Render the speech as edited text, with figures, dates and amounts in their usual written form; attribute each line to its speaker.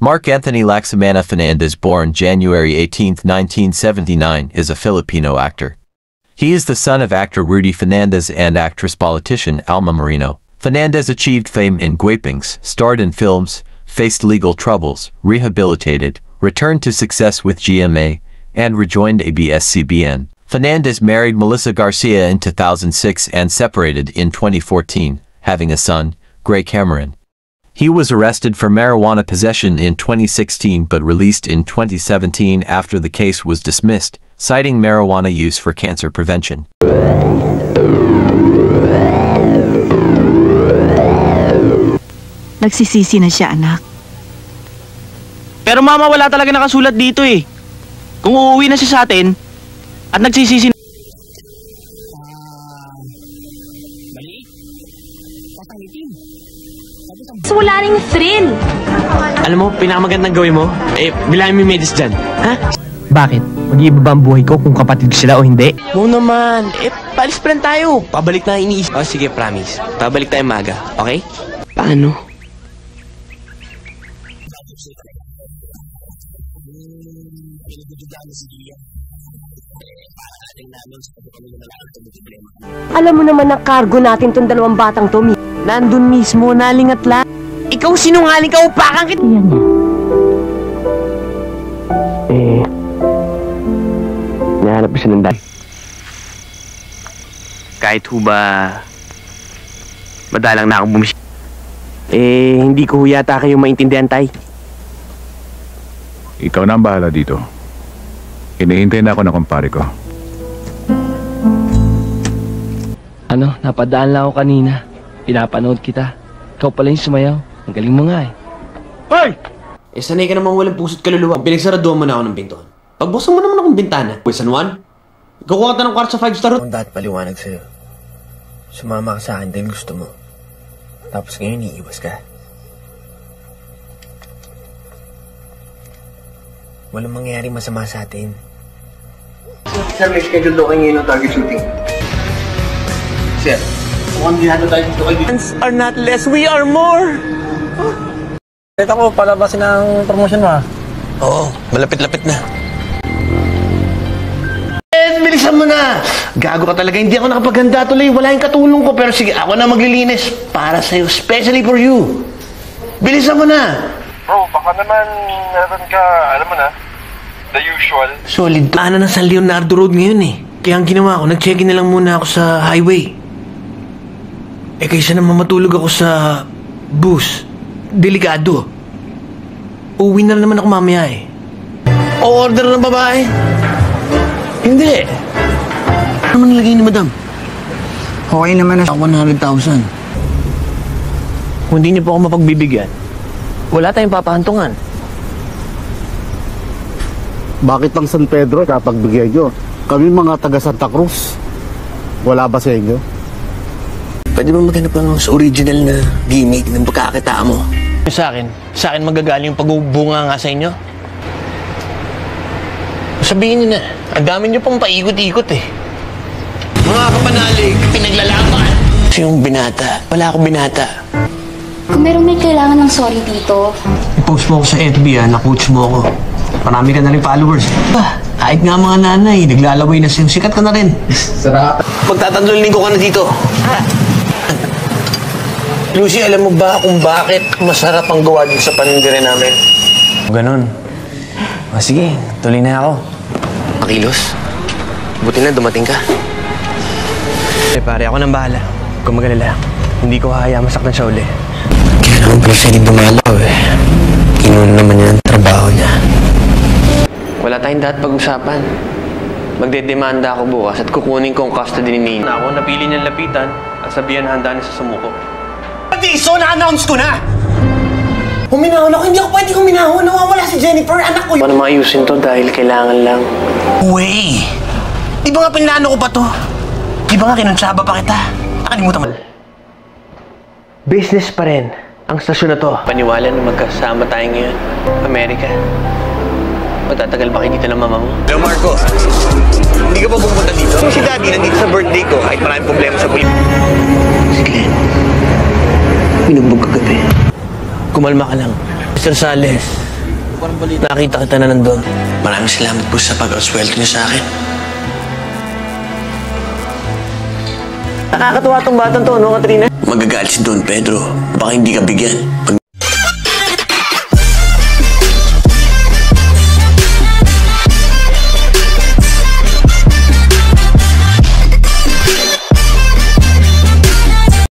Speaker 1: Mark Anthony Laksamana Fernandez, born January 18, 1979, is a Filipino actor. He is the son of actor Rudy Fernandez and actress-politician Alma Moreno. Fernandez achieved fame in Guapings, starred in films, faced legal troubles, rehabilitated, returned to success with GMA, and rejoined ABS-CBN. Fernandez married Melissa Garcia in 2006 and separated in 2014, having a son, Gray Cameron. He was arrested for marijuana possession in 2016 but released in 2017 after the case was dismissed, citing marijuana use for cancer prevention.
Speaker 2: Nagsisisi na siya, anak.
Speaker 3: Pero mama, wala talaga nakasulat dito eh. Kung uuwi na siya sa atin at nagsisisi.
Speaker 4: So wala ring thrill.
Speaker 3: Alam mo, pinakamagandang gawin mo, bilangin mo yung medis dyan. Ha?
Speaker 5: Bakit? Mag-iiba ba ang buhay ko kung kapatid sila o hindi?
Speaker 3: Oo naman. Palis pa lang tayo. Pabalik na iniisip. Oh, sige, promise. Pabalik tayo maga. Okay? Paano?
Speaker 6: Alam mo naman ang cargo natin tong dalawang batang to. Nandun mismo, nalingat lang.
Speaker 3: Ikaw sinungaling ka, upakan kita.
Speaker 2: Iyan niya.
Speaker 5: Nahanap ko siya ng dahil. Kahit ho ba madalang na akong bumisip. Hindi ko yata kayo maintindihan, tay.
Speaker 7: Ikaw na ang bahala dito. Hinihintay na ako ng kumpare ko.
Speaker 5: Ano, napadaan lang ako kanina. Pinapanood kita. Ikaw pala yung sumayaw. Ang galing mo nga eh.
Speaker 3: Hoy! Sanay ka naman walang pusot kaluluwa. Pinagsaraduhan mo na ako ng pintuan. Pagbuksan mo naman akong bintana. Uy, San Juan? Kukuha ka ng kwarto sa 5-star hotel.
Speaker 8: Kung dati paliwanag sa'yo, sumama ka sa akin dahil gusto mo. Tapos ngayon iiwas ka. Walang mangyayari masama sa atin.
Speaker 9: Sir, may schedule daw kayo ngayon ng target shooting. Sir, mukhang ginano tayo dito kayo.
Speaker 3: Are not less, we are more!
Speaker 9: Ito ko, palabasin ang promotion mo.
Speaker 3: Oo, malapit-lapit na.
Speaker 9: Bilisan mo na! Gago ka talaga, hindi ako nakapaganda tuloy. Wala yung katulong ko, pero sige, ako na maglilinis. Para sa'yo, especially for you. Bilisan mo na!
Speaker 10: Bro, baka naman meron ka, alam mo na, the usual.
Speaker 9: Solid. Ana na San Leonardo Road ngayon eh. Kaya ang ginawa ko, nag-check-in na lang muna ako sa highway. Kaysa naman matulog ako sa bus. Delikado. Uwi na naman ako mamaya eh. O-order ng babae? Hindi. Ano naman nilagay ni madam?
Speaker 8: Okay naman na
Speaker 9: 100,000.
Speaker 3: Kung hindi niyo po ako mapagbibigyan, wala tayong papahantungan.
Speaker 11: Bakit lang San Pedro kapagbigay nyo? Kami mga taga Santa Cruz. Wala ba sa inyo?
Speaker 9: Pwede ba maghanap lang sa original na gimmick ng pagkakita mo?
Speaker 3: Sa akin magagaling yung pagbubunga nga sa inyo. Sabihin niyo na, ang dami niyo pang paikot-ikot eh.
Speaker 9: Mga kapanalig, pinaglalaban. Kasi yung binata, wala akong binata.
Speaker 4: Kung merong may kailangan ng sorry dito.
Speaker 9: I-post mo ako sa FB na-coach mo ako. Marami ka na rin followers. Kahit nga mga nanay, naglalaway na sa'yo. Sikat ka na rin. Sarap. Magtatanduling ko ka na dito. Lucy, alam mo ba kung bakit masarap ang gawa dito sa panindirin namin?
Speaker 3: Ganon. Sige, tuloy na ako.
Speaker 9: Makilos? Buti na dumating ka.
Speaker 3: Pare, ako nang bahala. Huwag magalala. Hindi ko hahaya masaktan siya uli.
Speaker 9: Kaya naman pala siya hindi dumalaw eh. Kinuha naman niya ang trabaho niya.
Speaker 3: Wala tayong dapat pag-usapan. Magdedemanda ako bukas at kukunin ko ang custody ni Nina. Ako napili niyang lapitan at sabihan handa niya sa sumuko.
Speaker 9: So, na-announce ko na! Huminahon ako, hindi ako pwede huminahon. Nawawala si Jennifer, anak ko.
Speaker 3: Paano maayusin to dahil kailangan lang?
Speaker 9: Way! Di ba nga pinlano ko pa to? Di ba nga kinunsaba pa kita? Nakalimutan mo.
Speaker 3: Business pa rin ang stasyon na to. Paniwala na magkasama tayo ngayon. Amerika. Magtatagal ba kayo dito ng mama mo?
Speaker 9: Hello, Marco. Hindi ka pa pupunta dito? Si Daddy nandito sa birthday ko kahit maraming problema sa buhay. Si Glenn. Binugbog kagabi.
Speaker 3: Kumalma ka lang. Mr. Sales, Nakita kita na nandun. Maraming salamat po sa pag-aswelto niyo sa akin. Nakakatuwa tong batang to, no, Katrina? Magagalit si Don Pedro. Baka hindi ka bigyan. Pag